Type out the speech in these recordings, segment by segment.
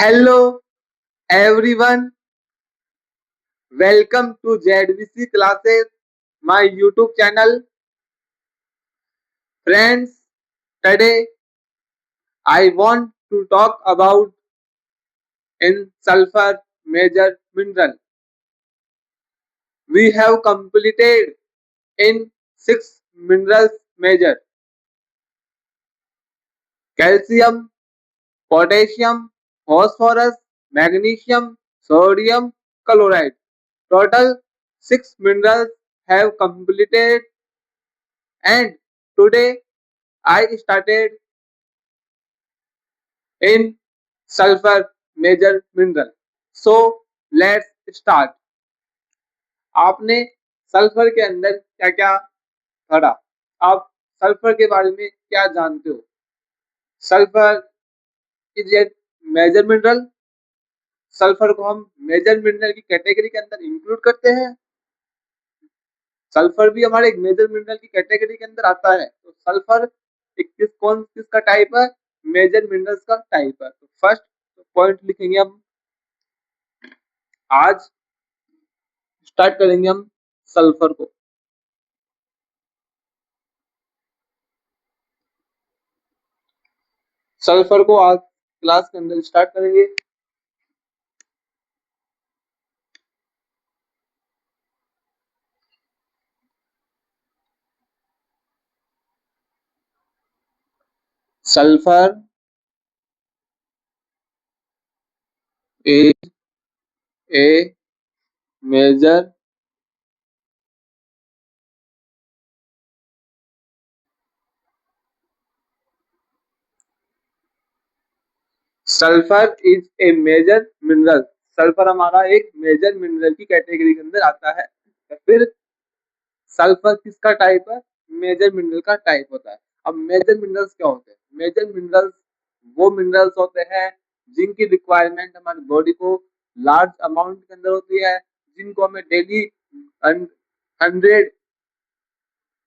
Hello everyone, welcome to ZVC classes, my YouTube channel. Friends, today I want to talk about in sulfur major mineral. We have completed in 6 minerals major: calcium, potassium, phosphorus, magnesium, sodium, chloride. Total 6 minerals have completed, and today I started in sulfur major mineral. So let's start. आपने sulphur के अंदर क्या क्या पढ़ा? आप sulphur के बारे में क्या जानते हो? Sulphur is a major mineral. Sulphur को हम मेजर मिनरल की कैटेगरी के अंदर इंक्लूड करते हैं. सल्फर भी हमारे एक मेजर मिनरल की कैटेगरी के अंदर आता है. तो सल्फर किसका टाइप है? मेजर मिनरल्स का टाइप है. तो फर्स्ट पॉइंट लिखेंगे हम. आज स्टार्ट करेंगे हम सल्फर को. सल्फर को आज क्लास के अंदर स्टार्ट करेंगे. Sulphur is a major sulphur is a major mineral. Sulphur हमारा एक मेजर मिनरल की कैटेगरी के अंदर आता है. फिर सल्फर किसका टाइप है? मेजर मिनरल का टाइप होता है. अब मेजर मिनरल्स क्या होते हैं? मेजर मिनरल्स वो मिनरल्स होते हैं जिनकी रिक्वायरमेंट हमारी बॉडी को लार्ज अमाउंट के अंदर होती है, जिनको हमें daily 100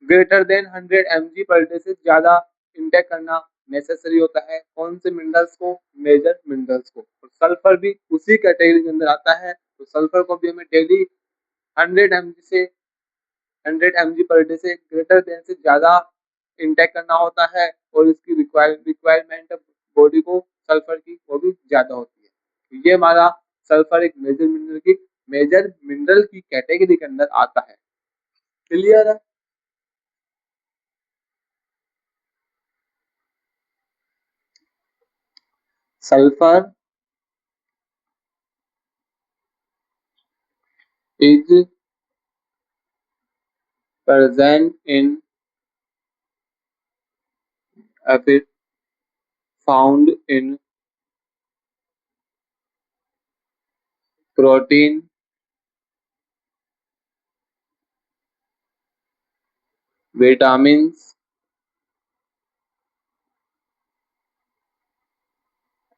greater than 100 mg per day से ज्यादा इंटेक करना नेसेसरी होता है. कौन से मिनरल्स को? मेजर मिनरल्स को. और सल्फर भी उसी कैटेगरी के अंदर आता है. तो सल्फर को भी हमें डेली 100 mg पर डे से ग्रेटर देन से ज्यादा इंटेक करना होता है. और इसकी रिक्वायरमेंट बॉडी को सल्फर की वो भी ज्यादा होती है. तो ये हमारा सल्फर एक मेजर मिनरल की कैटेगरी के अंदर आता है. क्लियर है? sulfur is present in found in protein, vitamins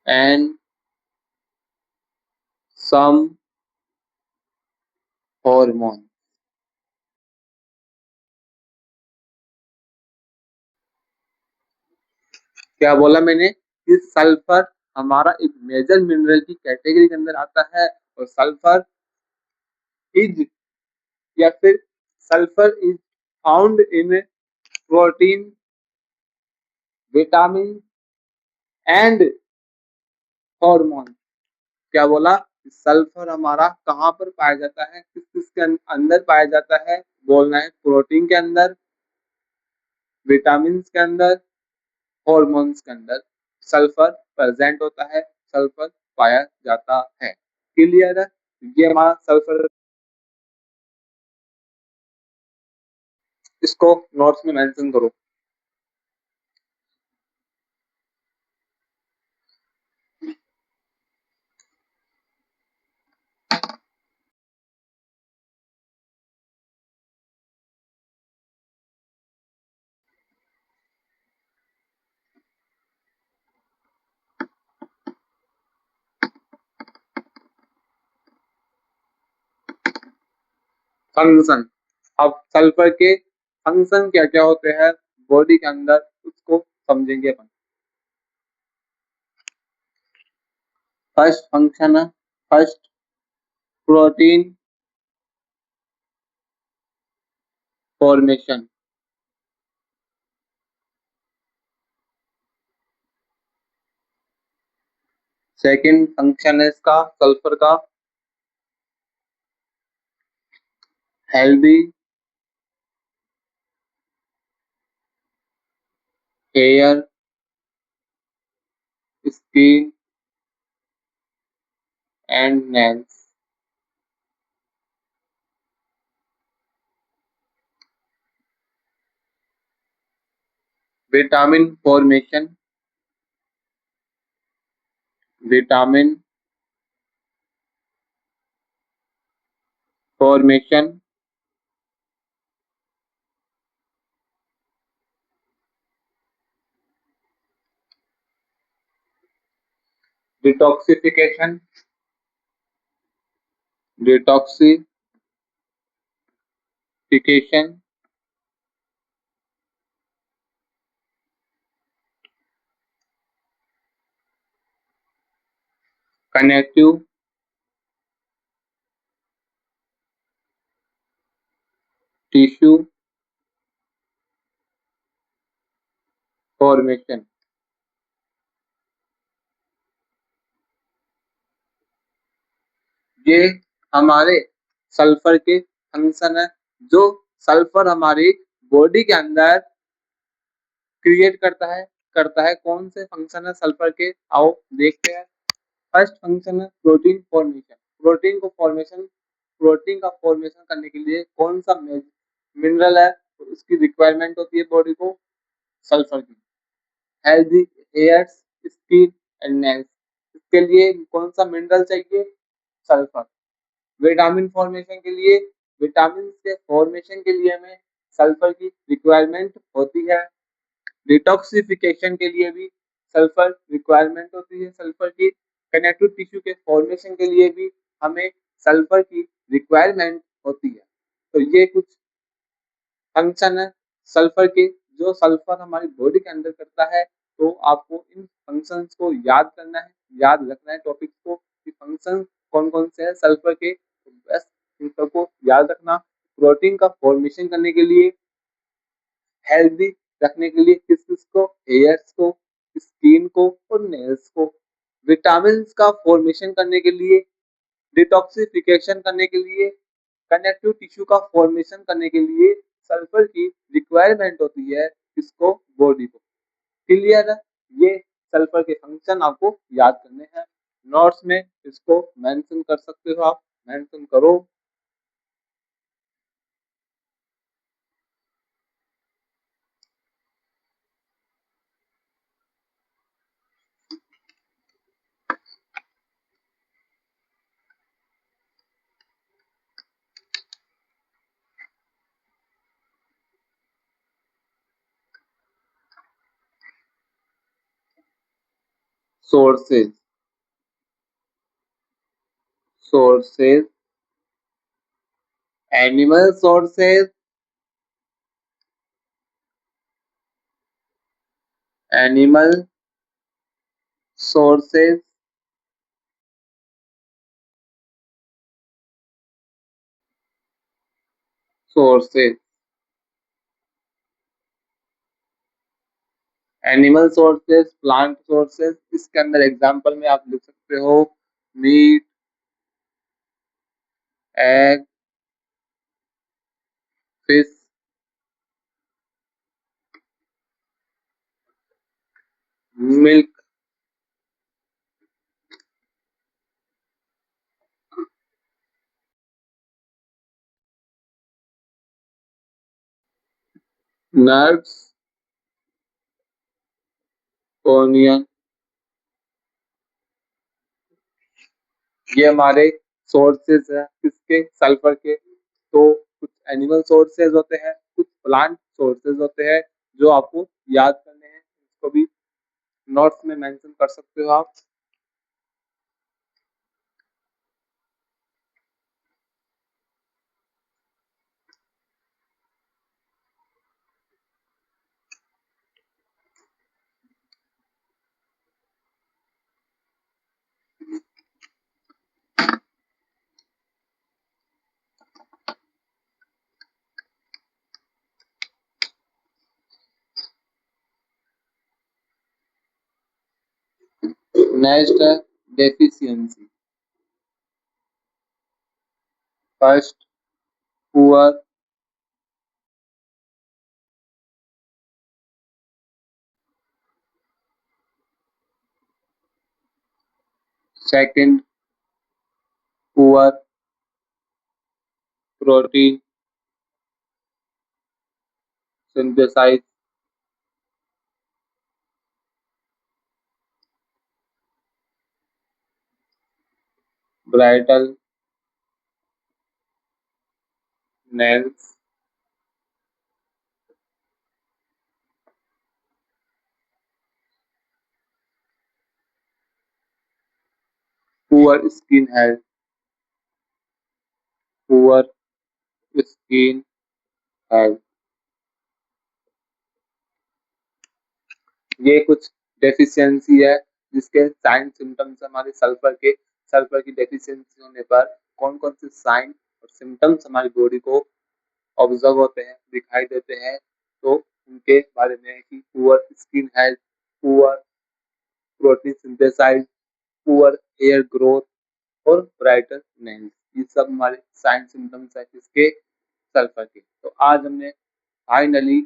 and some hormone. क्या बोला मैंने? कि सल्फर हमारा एक मेजर मिनरल की कैटेगरी के अंदर आता है. और सल्फर इज या फिर sulphur is found in protein, vitamin and hormone. क्या बोला? सल्फर हमारा कहाँ पर पाया जाता है? किस किस के अंदर पाया जाता है? बोलना है प्रोटीन के अंदर, विटामिन के अंदर, हॉर्मोन्स के अंदर सल्फर प्रेजेंट होता है, सल्फर पाया जाता है. क्लियर है? ये हमारा सल्फर. इसको नोट्स में मेंशन करो. फंक्शन. अब सल्फर के फंक्शन क्या क्या होते हैं बॉडी के अंदर, उसको समझेंगे अपन. फर्स्ट फंक्शन है first protein formation, second function है इसका सल्फर का healthy hair skin and nails. Vitamin formation, vitamin formation, detoxification, detoxification, connective tissue formation. ये हमारे सल्फर के फंक्शन है, जो सल्फर हमारी बॉडी के अंदर क्रिएट करता है कौन से फंक्शन है सल्फर के, आओ देखते हैं। फर्स्ट फंक्शन है प्रोटीन फॉर्मेशन। प्रोटीन का फॉर्मेशन करने के लिए कौन सा मिनरल है उसकी रिक्वायरमेंट होती है बॉडी को, सल्फर की। Healthy hairs skin and nails, इसके लिए कौन सा मिनरल चाहिए, सल्फर। विटामिन फॉर्मेशन के लिए, विटामिन के फॉर्मेशन के लिए हमें सल्फर की रिक्वायरमेंट होती है। डिटॉक्सिफिकेशन के लिए भी सल्फर रिक्वायरमेंट होती है सल्फर की। कनेक्टिव टिश्यू के फॉर्मेशन के लिए भी हमें सल्फर की रिक्वायरमेंट होती है। तो ये कुछ फंक्शन है सल्फर के, जो सल्फर हमारी बॉडी के अंदर करता है। तो आपको इन फंक्शंस को याद करना है, याद रखना है टॉपिक को कि फंक्शन कौन कौन से हैं सल्फर के। तो बस इन सबको याद रखना। प्रोटीन का फॉर्मेशन करने के लिए, हेल्दी रखने के लिए किस किस को, हेयर्स को, स्किन को और नेल्स को। विटामिन का फॉर्मेशन करने के लिए, डिटॉक्सिफिकेशन करने के लिए, कनेक्टिव टिश्यू का फॉर्मेशन करने के लिए सल्फर की रिक्वायरमेंट होती है इसको, बॉडी को। क्लियर है? ये सल्फर के फंक्शन आपको याद करने हैं। नोट्स में इसको मेंशन कर सकते हो आप, मेंशन करो। Sources, sources, animal sources, animal sources, sources, animal sources, plant sources. इसके अंदर एग्जांपल में आप लिख सकते हो meat, egg, fish, milk, nuts, onion. ये हमारे सोर्सेज है किसके, सल्फर के। तो कुछ एनिमल सोर्सेज होते हैं, कुछ प्लांट सोर्सेज होते हैं जो आपको याद करने हैं। इसको भी नोट्स में मेंशन कर सकते हो आप। नेक्स्ट है deficiency. First poor, second poor protein synthesise, brittle nails, poor skin health, poor skin health. ये कुछ डेफिशिएंसी है जिसके साइन सिम्टम्स हमारे सल्फर की डेफिशिएंसी होने पर कौन कौन से साइन और सिम्टम्स हमारी बॉडी को ऑब्जर्व होते हैं, दिखाई देते हैं। तो उनके बारे में है कि poor skin health, poor protein synthesize, poor hair growth और ब्राइटर नेल्स। ये सब हमारे साइन सिम्टम्स है किसके, सल्फर के। तो आज हमने फाइनली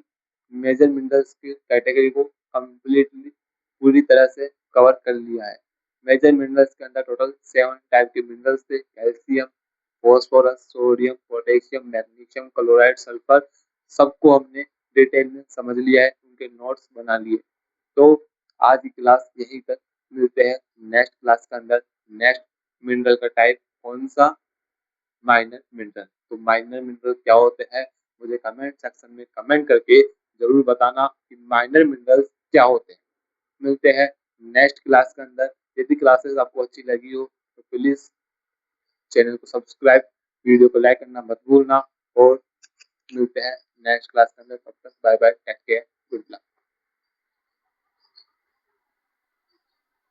मेजर मिनरल्स की कैटेगरी को कंप्लीटली पूरी तरह से कवर कर लिया है। मेजर मिनरल्स के अंदर टोटल 7 टाइप के मिनरल्स थे। Calcium, phosphorus, sodium, potassium, magnesium, chloride, sulphur, सबको हमने डिटेल में समझ लिया है, उनके नोट्स बना लिए। तो आज की क्लास यहीं तक, मिलते हैं नेक्स्ट क्लास के अंदर। नेक्स्ट मिनरल का टाइप कौन सा, माइनर मिनरल। तो माइनर मिनरल क्या होते हैं, मुझे कमेंट सेक्शन में कमेंट करके जरूर बताना कि माइनर मिनरल्स क्या होते हैं। मिलते हैं नेक्स्ट क्लास के अंदर। यदि क्लासेस आपको अच्छी लगी हो तो प्लीज चैनल को सब्सक्राइब, वीडियो को लाइक करना मत भूलना। और मिलते हैं नेक्स्ट क्लास के अंदर, तब तक बाय बाय।